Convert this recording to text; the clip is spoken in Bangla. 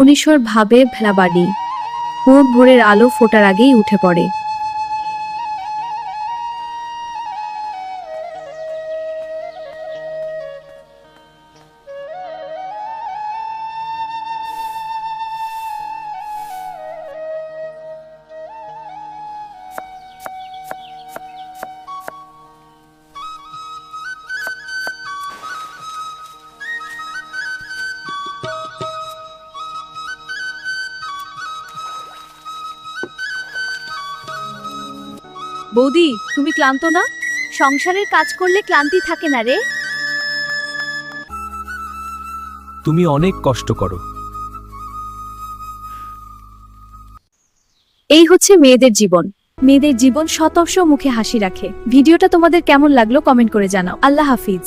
ফণীশ্বর ভাবে ভেলা বাড়ি ভোরের আলো ফোটার আগেই উঠে পড়ে। বৌদি, তুমি ক্লান্ত না? সংসারের কাজ করলে ক্লান্তি থাকে না রে। তুমি অনেক কষ্ট করো। এই হচ্ছে মেয়েদের জীবন। মেয়েদের জীবন শত মুখে হাসি রাখে। ভিডিওটা তোমাদের কেমন লাগলো কমেন্ট করে জানাও। আল্লাহ হাফিজ।